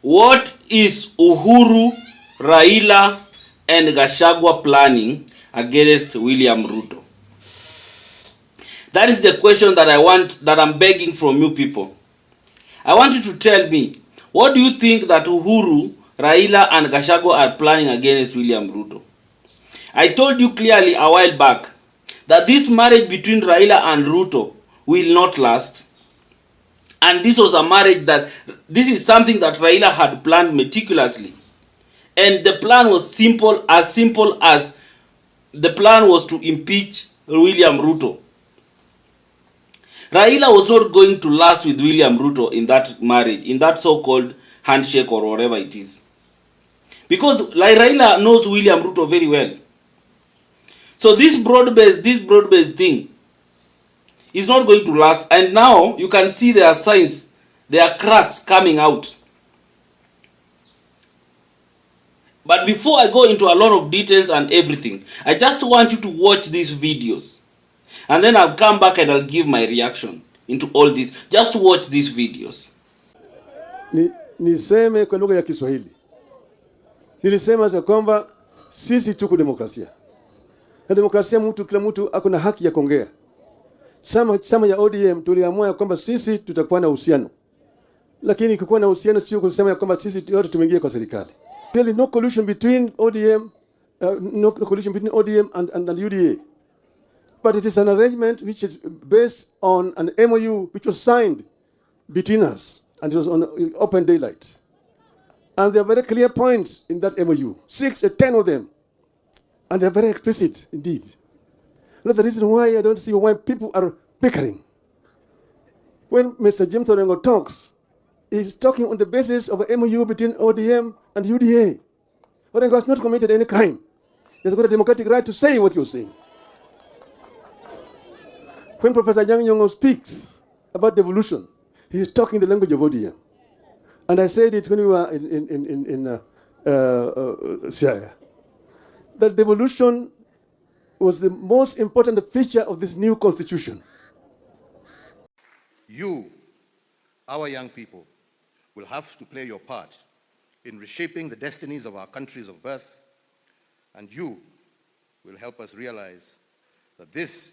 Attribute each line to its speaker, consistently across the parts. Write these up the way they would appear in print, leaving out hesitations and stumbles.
Speaker 1: What is Uhuru, Raila and Gachagua planning against William Ruto? That is the question that I'm begging from you people. I want you to tell me, what do you think that Uhuru, Raila and Gachagua are planning against William Ruto? I told you clearly a while back that this marriage between Raila and Ruto will not last. And this was a marriage this is something that Raila had planned meticulously. And the plan was simple as the plan was to impeach William Ruto. Raila was not going to last with William Ruto in that marriage, in that so-called handshake or whatever it is. Because like Raila knows William Ruto very well. So this broad-based thing is not going to last. And now you can see there are signs, there are cracks coming out. But before I go into a lot of details and everything, I just want you to watch these videos. And then I'll come back and I'll give my reaction into all this. Just watch these videos.
Speaker 2: Niseme kwa lugha ya Kiswahili. Nilisema za kwamba sisi tuko demokrasia. Na demokrasia kila mtu akona haki ya kuongea. Sama ya ODM tuliamua kwamba sisi tutakuwa na uhusiano. Lakini kukuwa na uhusiano sio kusema kwamba sisi yote tumeingia kwa serikali. There is no collusion between ODM, and UDA. But it is an arrangement which is based on an MOU which was signed between us, and it was on open daylight. And there are very clear points in that MOU, 6 or 10 of them, and they are very explicit indeed. That's the reason why I don't see why people are bickering. When Mr. James Orengo talks, he's talking on the basis of an MOU between ODM and UDA. Orengo has not committed any crime. He's got a democratic right to say what you're saying. When Professor Yang Nyong'o speaks about devolution, he is talking the language of ODM. And I said it when we were in Siaya, that devolution was the most important feature of this new constitution.
Speaker 3: You, our young people, will have to play your part in reshaping the destinies of our countries of birth, and you will help us realize that this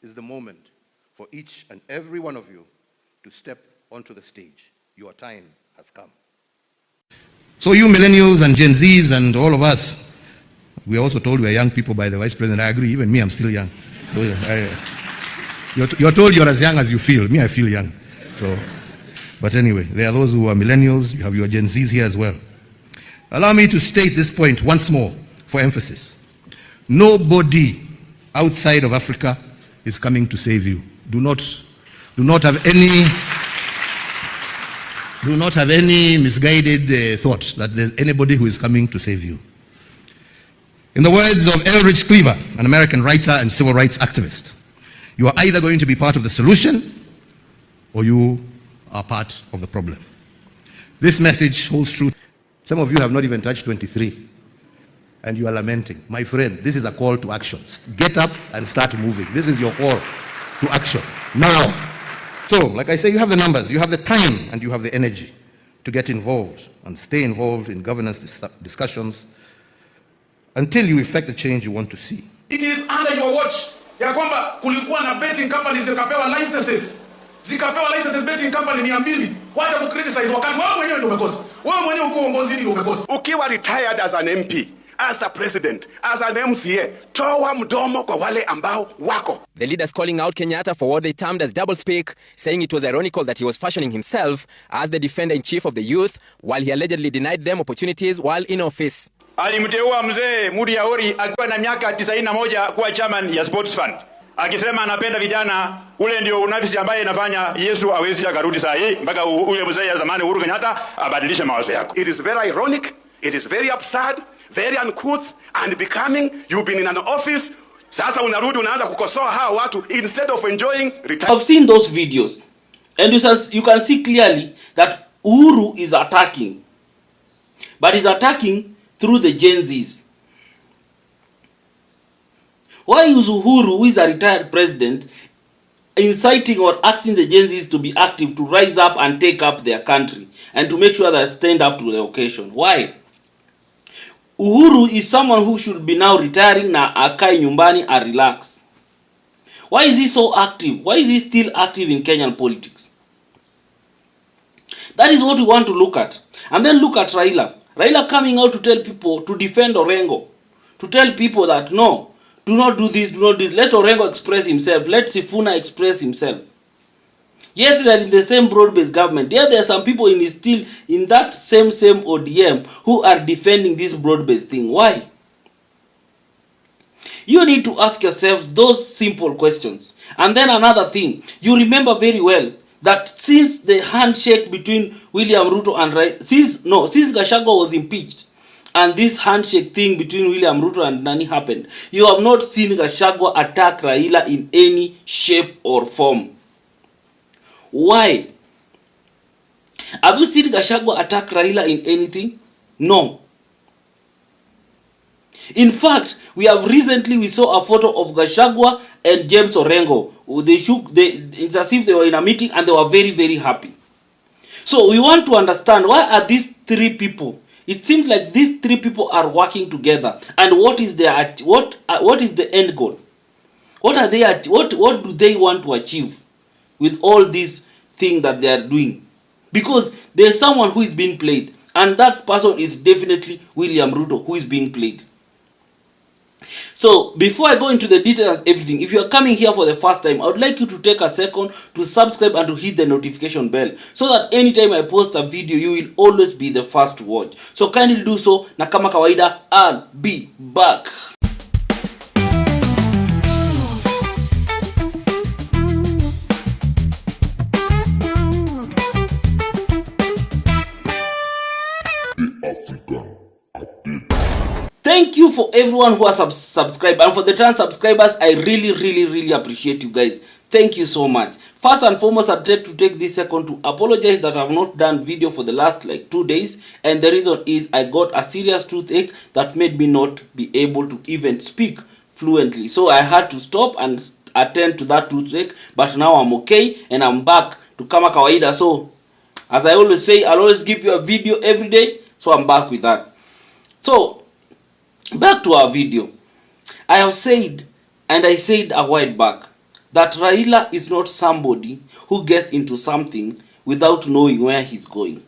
Speaker 3: is the moment for each and every one of you to step onto the stage. Your time has come. So you millennials and Gen Zs and all of us, we are also told we are young people by the Vice President. I agree, even me, I'm still young. You're told you're as young as you feel. Me, I feel young. So, but anyway, there are those who are millennials. You have your Gen Zs here as well. Allow me to state this point once more for emphasis. Nobody outside of Africa is coming to save you. Do not have any misguided thought that there's anybody who is coming to save you. In the words of Elridge Cleaver, an American writer and civil rights activist, you are either going to be part of the solution or you are part of the problem. This message holds true. Some of you have not even touched 23 and you are lamenting. My friend, this is a call to action. Get up and start moving. This is your call to action now. So, like I say, you have the numbers, you have the time, and you have the energy to get involved and stay involved in governance discussions until you effect the change you want to see.
Speaker 4: It is under your watch ya kwamba kulikuwa na betting companies zikapewa licenses. Zikapewa licenses betting company 200. Wacha ku criticize wakati wewe mwenyewe ndio umekosa. Wewe mwenyewe uko uongozini ndio umekosa. Ukiwa retired as an MP, as a president, as an MCA, toa mdomo kwa wale ambao wako.
Speaker 5: The leaders calling out Kenyatta for what they termed as doublespeak, saying it was ironical that he was fashioning himself as the defender-in-chief of the youth while he allegedly denied them opportunities while in office.
Speaker 4: Alimteua mzee Mudi Yaori akiwa na miaka 91 kuwa chairman ya Sports Fund. Akisema anapenda vijana, ule ndio unafisi ambaye inafanya Yesu awezi akarudi saa hii mpaka ule mzee ya zamani Uhuru Kenyatta abadilishe mawazo yako. It is very ironic, it is very absurd, very uncouth and becoming. You've been in an office, sasa unarudi unaanza kukosoa hao watu instead of enjoying retirement.
Speaker 1: I've seen those videos and you can see clearly that Uhuru is attacking, but he's attacking through the Gen Zs. Why is Uhuru, who is a retired president, inciting or asking the Gen Zs to be active, to rise up and take up their country and to make sure that I stand up to the occasion. Why? Uhuru is someone who should be now retiring na akai nyumbani and relax. Why is he so active? Why is he still active in Kenyan politics? That is what we want to look at. And then look at Raila. Raila coming out to tell people to defend Orengo. To tell people that no, do not do this, do not do this. Let Orengo express himself. Let Sifuna express himself. Yet they are in the same broad-based government. Yet there are some people still in that same ODM who are defending this broad-based thing. Why? You need to ask yourself those simple questions. And then another thing, you remember very well that since the handshake between William Ruto and since Gachagua was impeached, and this handshake thing between William Ruto and Nani happened, you have not seen Gachagua attack Raila in any shape or form. Why? Have you seen Gachagua attack Raila in anything? No. In fact, we saw a photo of Gachagua and James Orengo. It's as if they were in a meeting and they were very, very happy. So we want to understand, why are these three people? It seems like these three people are working together. And what is the end goal? What do they want to achieve with all these things that they are doing? Because there is someone who is being played, and that person is definitely William Ruto, who is being played. So before I go into the details of everything, if you are coming here for the first time, I would like you to take a second to subscribe and to hit the notification bell, so that anytime I post a video, you will always be the first to watch. So kindly do so, na kama kawaida, I'll be back. Thank you for everyone who has subscribed, and for the trans subscribers, I really appreciate you guys. Thank you so much. First and foremost, I'd like to take this second to apologize that I've not done video for the last 2 days, and the reason is I got a serious toothache that made me not be able to even speak fluently. So I had to stop and attend to that toothache, but now I'm okay and I'm back to kama kawaida. So as I always say, I'll always give you a video every day, so I'm back with that. So back to our video. I have said, and I said a while back, that Raila is not somebody who gets into something without knowing where he's going.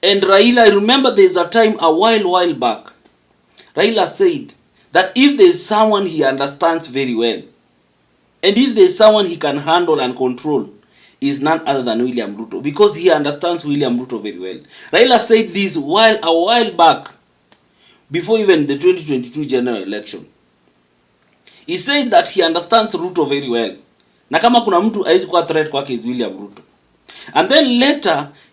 Speaker 1: And Raila, I remember there's a time a while back, Raila said that if there's someone he understands very well, and if there's someone he can handle and control, is none other than William Ruto, because he understands William Ruto very well. Raila said this a while back, before even the 2022 general election. He said that he understands Ruto very well. Na kama kuna mtu haizi kuwa threat kwake is William Ruto. And then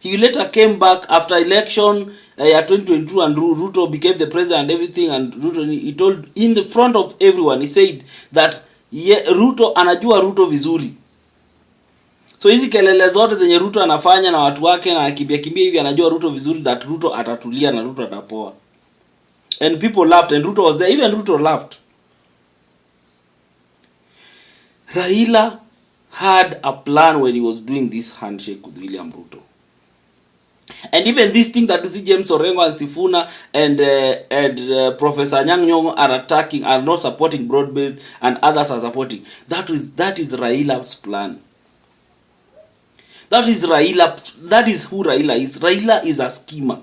Speaker 1: he came back after election ya 2022, and Ruto became the president and everything, and Ruto, he told in the front of everyone, he said that Ruto anajua Ruto vizuri. So hizi kelele zote zenye Ruto anafanya na watu wake na kimbia hivi, anajua Ruto vizuri, that Ruto atatulia na Ruto atapoa. And people laughed, and Ruto was there. Even Ruto laughed. Raila had a plan when he was doing this handshake with William Ruto. And even this thing that you see James Orengo and Sifuna and Professor Anyang' Nyong'o are attacking, are not supporting broad-based, and others are supporting. That is Raila's plan. That is Raila. That is who Raila is. Raila is a schemer.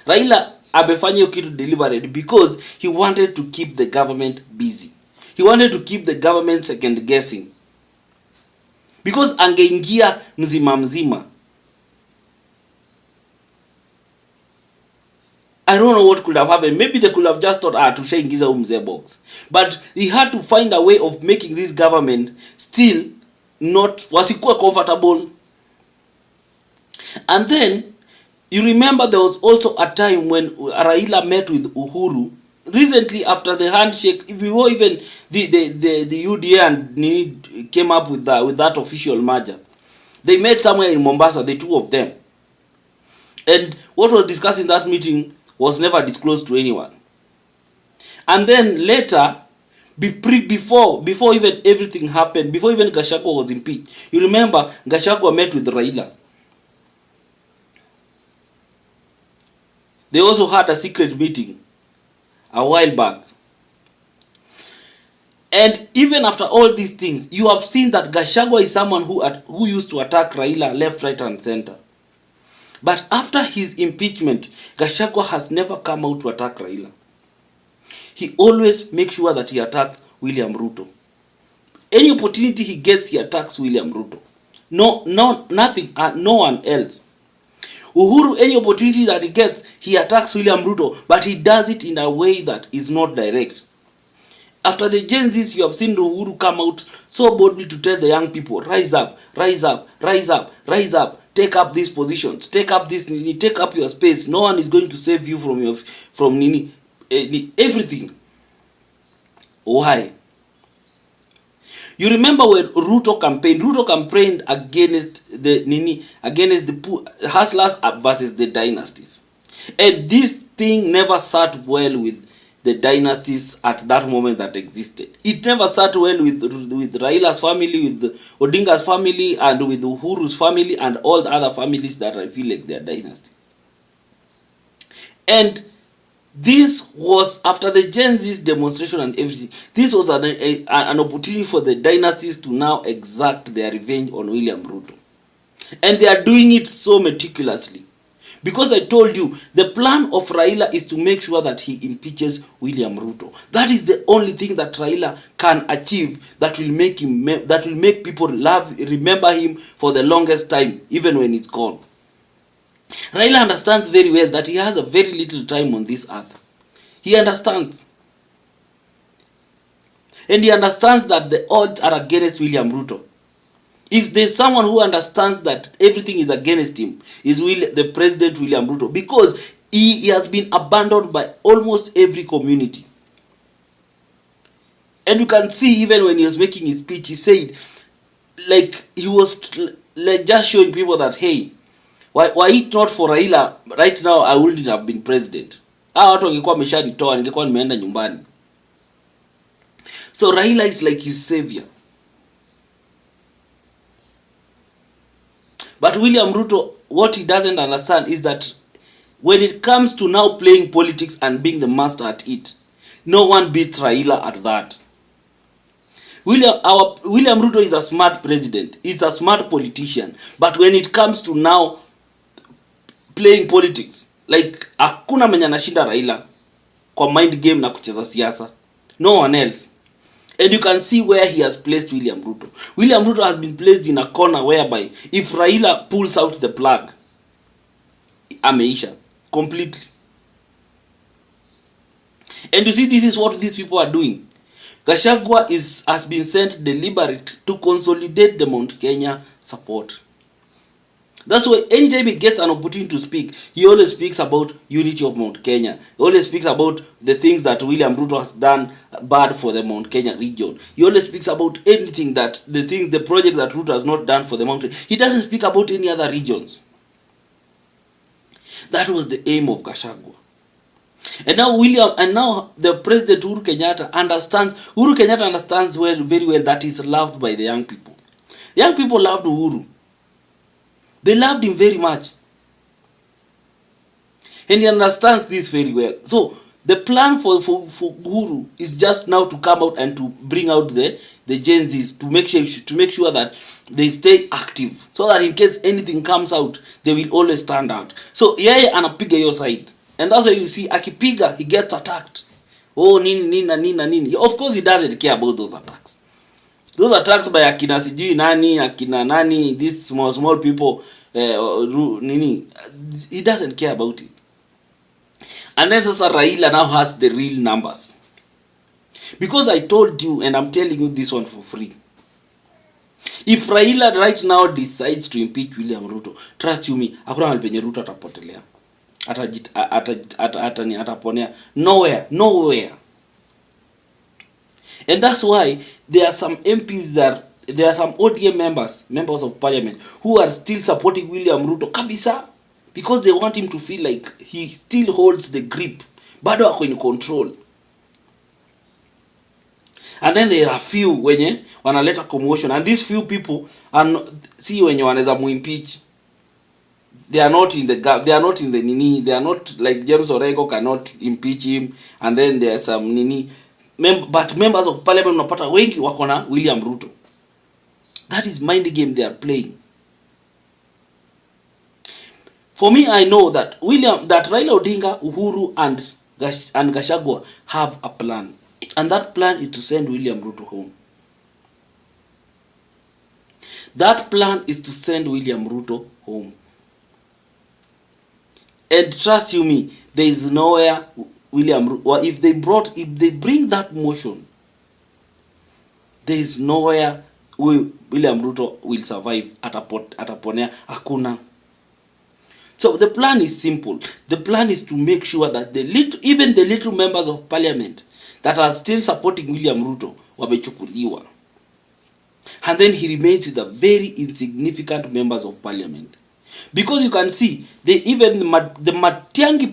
Speaker 1: Raila amefanya hiyo kitu deliberate because he wanted to keep the government busy. He wanted to keep the government second guessing. Because angeingia mzima. I don't know what could have happened. Maybe they could have just thought, tushaingiza umze box. But he had to find a way of making this government still not wasikuwa comfortable. And then you remember there was also a time when Raila met with Uhuru recently after the handshake. Before even the UDA and NID came up with that official merger, they met somewhere in Mombasa, the two of them. And what was discussed in that meeting was never disclosed to anyone. And then later, before even everything happened, before even Gachagua was impeached, you remember Gachagua met with Raila. They also had a secret meeting a while back. And even after all these things, you have seen that Gachagua is someone who used to attack Raila left, right, and center. But after his impeachment, Gachagua has never come out to attack Raila. He always makes sure that he attacks William Ruto. Any opportunity he gets, he attacks William Ruto. Nothing, no one else. Uhuru, any opportunity that he gets, he attacks William Ruto, but he does it in a way that is not direct. After the Gen Zs, you have seen Uhuru come out so boldly to tell the young people, rise up, rise up, rise up, rise up, take up these positions, take up this, take up your space. No one is going to save you from everything. Why? You remember when Ruto campaigned against the hustlers versus the dynasties. And this thing never sat well with the dynasties at that moment that existed. It never sat well with Raila's family, with Odinga's family, and with Uhuru's family, and all the other families that I feel like they are dynasties. And this was after the Gen Z's demonstration and everything. This was an opportunity for the dynasties to now exact their revenge on William Ruto. And they are doing it so meticulously. Because I told you, the plan of Raila is to make sure that he impeaches William Ruto. That is the only thing that Raila can achieve that will make people remember him for the longest time, even when it's gone. Raila understands very well that he has a very little time on this earth. He understands. And he understands that the odds are against William Ruto. If there's someone who understands that everything is against him, is the President William Ruto, because he has been abandoned by almost every community. And you can see even when he was making his speech, he said, like, he was like just showing people that, hey, why it not for Raila, right now I wouldn't have been president. Watu wangekuwa wameshanitoa, ningekuwa nimeenda nyumbani. So Raila is like his savior. But William Ruto, what he doesn't understand is that when it comes to now playing politics and being the master at it, no one beats Raila at that. William Ruto is a smart president. He's a smart politician. But when it comes to now playing politics, like hakuna mwenye anashinda Raila kwa mind game na kucheza siasa. No one else. And you can see where he has placed William Ruto. William Ruto has been placed in a corner whereby if Raila pulls out the plug, ameisha completely. And you see, this is what these people are doing. Gachagua has been sent deliberately to consolidate the Mount Kenya support. That's why anytime he gets an opportunity to speak, he always speaks about unity of Mount Kenya. He always speaks about the things that William Ruto has done bad for the Mount Kenya region. He always speaks about anything the projects that Ruto has not done for the mountain. He doesn't speak about any other regions. That was the aim of Gachagua. And now the President Uhuru Kenyatta understands very well that he's loved by the young people. Young people loved Uhuru. They loved him very much. And he understands this very well. So the plan for Uhuru is just now to come out and to bring out the Gen Zs to make sure that they stay active. So that in case anything comes out, they will always stand out. So yeye anapiga your side. And that's why you see akipiga, he gets attacked. Oh, nini. Of course he doesn't care about those attacks. Those attacks by akina sijui akina nani, these small people, he doesn't care about it. And then Sasa Raila now has the real numbers. Because I told you, and I'm telling you this one for free. If Raila right now decides to impeach William Ruto, trust you me, hakuna mahali penye Ruto atapotelea. Ataponea nowhere. And that's why there are some MPs there are some ODM members of parliament who are still supporting William Ruto kabisa, because they want him to feel like he still holds the grip, bado ako in control. And then there are few wenye wanaleta commotion, and these few people are si wenye wanaweza muimpeach. They are not in the they are not in the nini. They are not like James Orengo cannot impeach him, and then there are some nini. But members of parliament unapata wengi wako na William Ruto. That is mind game they are playing. For me, I know that Raila Odinga, Uhuru, and Gachagua have a plan, and that plan is to send William Ruto home. That plan is to send William Ruto home. And trust you me, there is nowhere William Ruto, if they bring that motion, there is nowhere William Ruto will survive ataponea hakuna. So the plan is simple. The plan is to make sure that even the little members of parliament that are still supporting William Ruto wamechukuliwa. And then he remains with the very insignificant members of parliament. Because you can see, the Matiang'i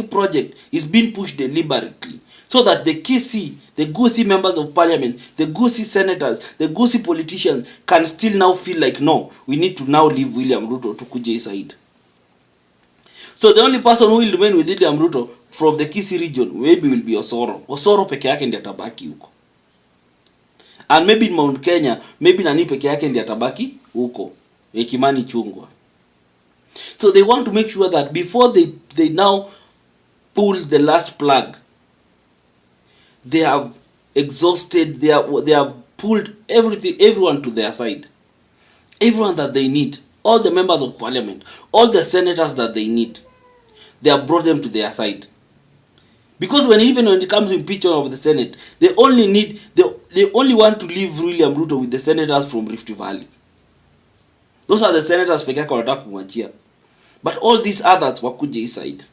Speaker 1: project is being pushed deliberately so that the Kisii, the Gusii members of parliament, the Gusii senators, the Gusii politicians can still now feel like, no, we need to now leave William Ruto to Kuje side. So the only person who will remain with William Ruto from the Kisii region maybe will be Osoro. Osoro peke yake ndiye atabaki huko. And maybe in Mount Kenya, maybe nani peke yake ndiye atabaki huko. Kimani Chungwa. So they want to make sure that before they now pull the last plug, they have exhausted, they have pulled everyone to their side. Everyone that they need, all the members of parliament, all the senators that they need, they have brought them to their side. Because when it comes to impeachment of the Senate, they only want to leave William Ruto with the senators from Rift Valley. Those are the senators peke yake wanataka kumwachia. But all these others wakuje hii side.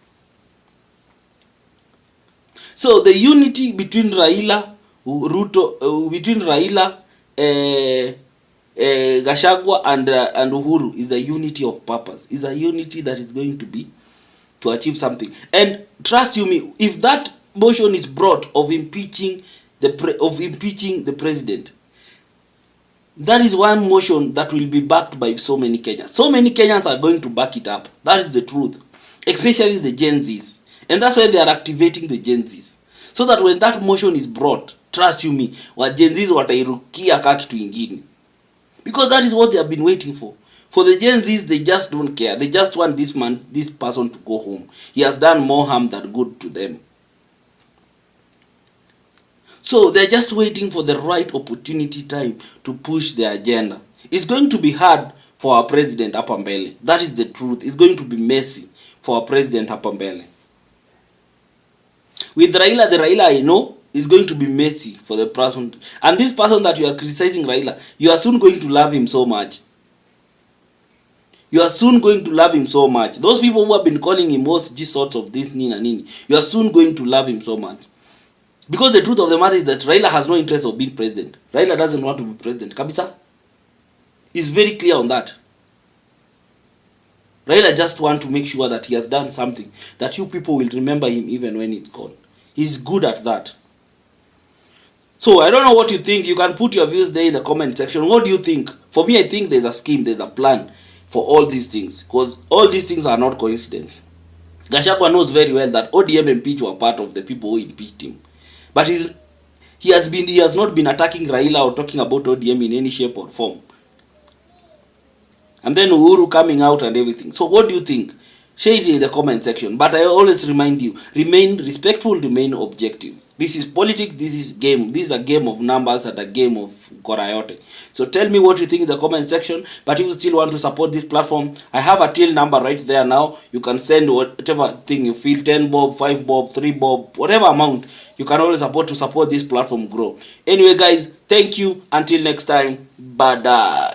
Speaker 1: So the unity between Raila, Gachagua and Uhuru is a unity of purpose. Is a unity that is going to be to achieve something. And trust you me, if that motion is brought of impeaching the president, that is one motion that will be backed by so many Kenyans. So many Kenyans are going to back it up. That is the truth. Especially the Gen Zs. And that's why they are activating the Gen Zs. So that when that motion is brought, trust you me, wa Gen Zs watairukia kaa kitu ingine. Because that is what they have been waiting for. For the Gen Zs, they just don't care. They just want this person to go home. He has done more harm than good to them. So they're just waiting for the right opportunity time to push their agenda. It's going to be hard for our president hapa mbele. That is the truth. It's going to be messy for our president hapa mbele. With Raila, the Raila I know is going to be messy for the person. And this person that you are criticizing Raila, you are soon going to love him so much. You are soon going to love him so much. Those people who have been calling him most sorts of this nini na nini, you are soon going to love him so much. Because the truth of the matter is that Raila has no interest of being president. Raila doesn't want to be president. Kabisa. He's very clear on that. Raila just wants to make sure that he has done something, that you people will remember him even when it's gone. He's good at that. So I don't know what you think. You can put your views there in the comment section. What do you think? For me, I think there's a scheme, there's a plan for all these things. Because all these things are not coincidence. Gachagua knows very well that ODM impeach were part of the people who impeached him. But he has not been attacking Raila or talking about ODM in any shape or form. And then Uhuru coming out and everything. So what do you think? Share it in the comment section. But I always remind you, remain respectful, remain objective. This is politics, this is game. This is a game of numbers and a game of Korayote. So tell me what you think in the comment section. But if you still want to support this platform, I have a till number right there now. You can send whatever thing you feel, 10 bob, 5 bob, 3 bob, whatever amount. You can always support this platform grow. Anyway guys, thank you. Until next time, bye.